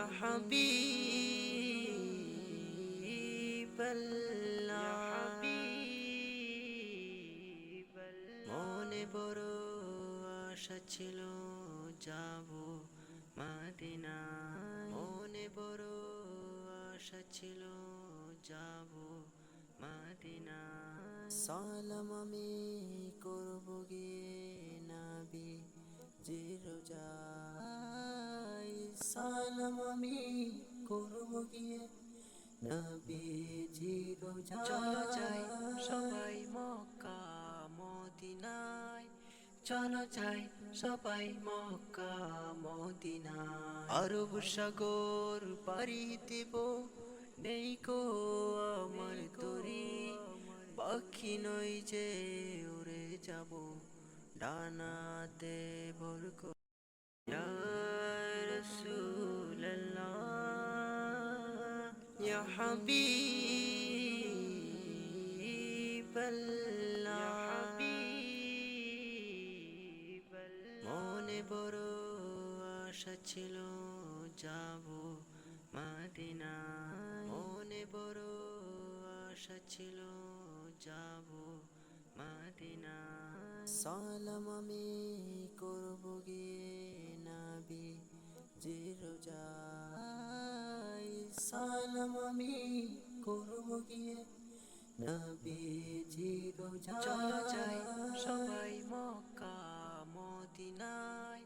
يا حبيب الله মনে বড় আশা ছিল যাব মদিনায় মনে বড় আশা ছিল যাব মদিনায় সালাম আমি করব গিয়ে নবী জি রোজায় সালাম আমি করব গিয়ে নবী জি রোজায় চলো যাই সবাই মক্কা মদিনায় চলো যাই সবাই মক্কা মদিনায় আরব সাগর পাড়ি দেব নেই কো আমার তরি পাখি নই যে উড়ে যাব ডানাতে ভর করে ইয়া রাসূলুল্লাহ ইয়া হাবিবাল্লাহ মনে বড় আশা ছিল যাব মদিনায় মনে বড় আশা ছিল যাব মদিনায় সালাম আমি করব গিয়ে নবী জি রোজায় সালাম আমি করব গিয়ে নবী জি রোজায় চলো যাই সবাই মক্কা মদিনায়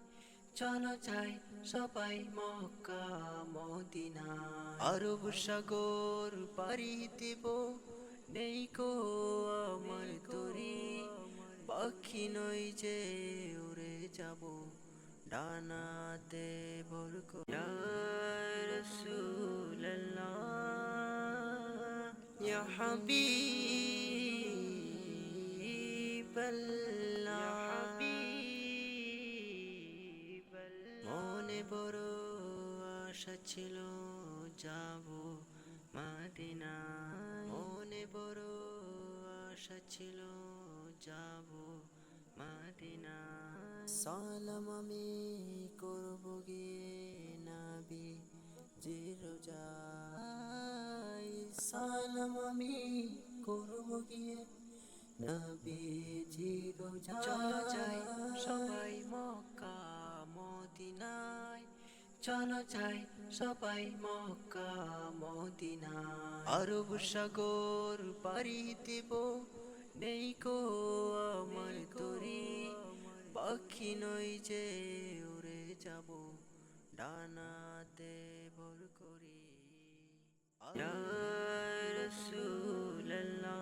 চলো যাই সবাই মক্কা মদিনায় আরব সাগর পাড়ি দেব নেই কো আমার তরি পাখি নই যে উড়ে যাব ডানাতে ভর করে ইয়া রাসূলুল্লাহ ইয়া হাবিবাল্লাহ মনে বড় আশা ছিল যাব মদিনায় মনে বড় আশা ছিল যাব মদিনায় সালাম আমি করব গিয়ে নবী জি রোজায় সালাম আমি করব গিয়ে নবী জি রোজায় চলো যাই সবাই মক্কা মদিনায় চলো যাই সবাই মক্কা মদিনায় আরব সাগর পাড়ি দেব নেই কো আমার তরি পাখি নই যে উড়ে যাব ডানাতে ভর করি ইয়া রাসূলুল্লাহ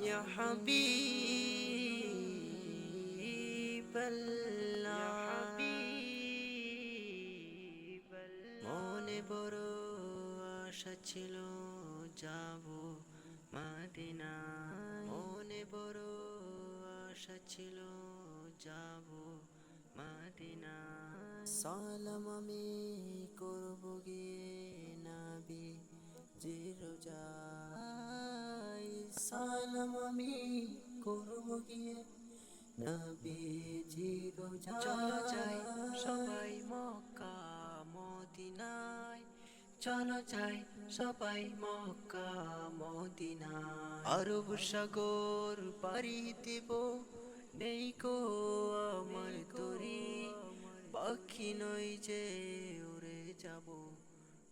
ইয়া হাবিবাল্লাহ মনে বড় আশা ছিল যাব মদিনায় মনে বড় আশা ছিল যাব মদিনায় সালাম আমি করব গিয়ে নবী জি রোজায় সালাম আমি করব গিয়ে নবী জি রোজায় চলো যাই সবাই মক্কা মদিনায় চলো যাই সবাই মক্কা মদিনায় আরব সাগর পাড়ি দেব নেই কো আমার তরি পাখি নই যে উড়ে যাব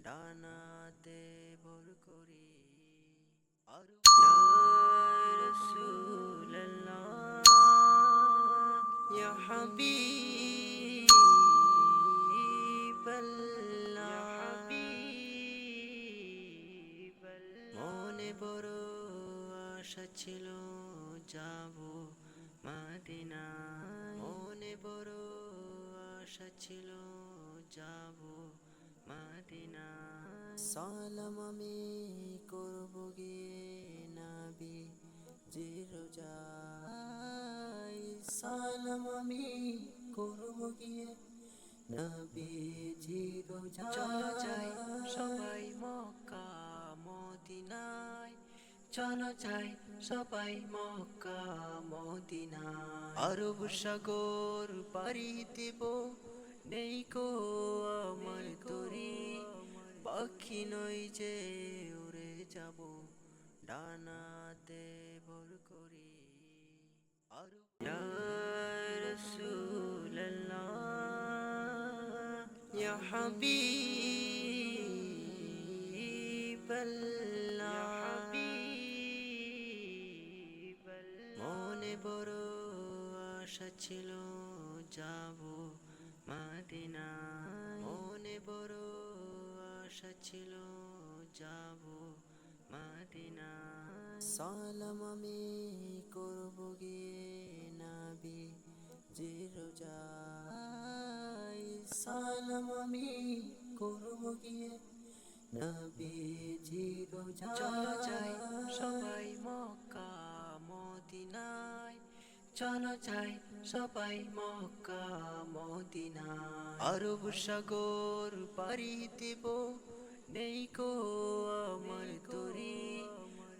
ডানাতে ভর করি ইয়া রাসূলুল্লাহ ইয়া হাবিবাল্লাহ মনে বড় আশা ছিল যাব মদিনায় মনে বড় আশা ছিল যাব মদিনায় সালাম আমি করব গিয়ে নবী জি রোজায় সালাম আমি করব গিয়ে নবী জি রোজায় চলো যাই সবাই মক্কা মদিনায় চলো যাই সবাই মক্কা মদিনায় আরব সাগর পাড়ি দেব নেই কো আমার তরি, পাখি নই যে উড়ে যাব ডানাতে ভর করি। আর ইয়া রাসূলুল্লাহ ইয়া হাবিবাল্লাহ, মনে বড় আশা ছিল যাব মদিনায়, মনে বড় আশা ছিল যাব মদিনায়। সালাম আমি করব গিয়ে নবী যে রোজায়, সালাম আমি করব গিয়ে নবীজি রোজায়। চলো যাই সবাই মক্কা মদিনায়, চলো যাই সবাই মক্কা মদিনায়। আরব সাগর পাড়ি দেব, নেই কো আমার তরি,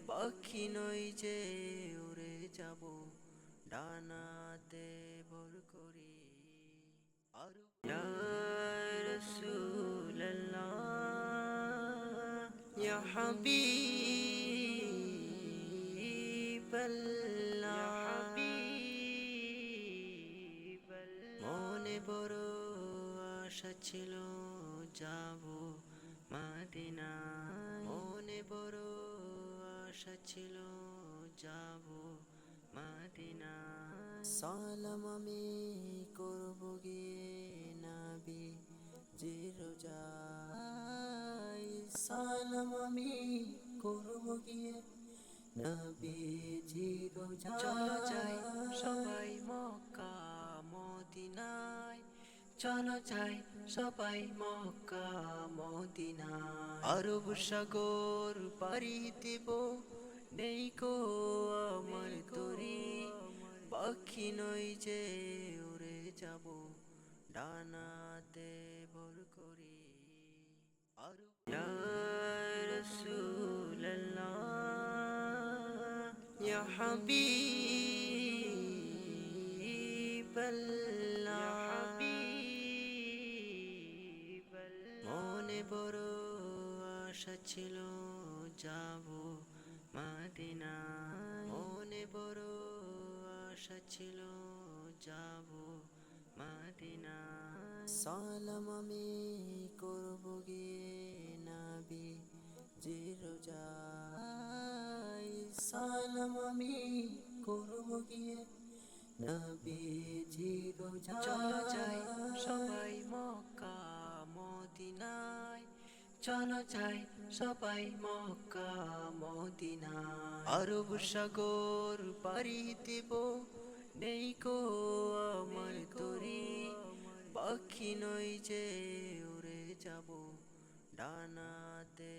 পাখি নই যে উড়ে যাব ডানাতে ভর করি। আরব ইয়া রাসূলুল্লাহ ইয়া হাবিবাল্লাহ, মনে বড় আশা ছিল যাব মদিনায়, মনে বড় আশা ছিল যাব মদিনায়। সালাম আমি করব গিয়ে নবী যে রোজায়, সালাম আমি করব গিয়ে নবীজি রোজায়। চলো যাই সবাই মক্কা মদিনায়, চলো যাই সবাই মক্কা মদিনায়। আরব সাগর পাড়ি দেব, নেই কো আমার তরি, পাখি নই যে উড়ে যাব ডানাতে ভর করি। আরব ইয়া রাসূলুল্লাহ ইয়া হাবিবাল্লাহ, মনে বড় আশা ছিল যাব মদিনায়, মনে বড় আশা ছিল যাব মদিনায়। সালাম আমি করব গিয়ে নবী যে রোজায়, সালাম আমি করব গিয়ে নবীজি রোজায়। চলো যাই সবাই মক্কা মদিনায়, চলো যাই সবাই মক্কা মদিনায়। আরব সাগর পাড়ি দেব, নেই কো আমার তরি, পাখি নই যে উড়ে যাব ডানাতে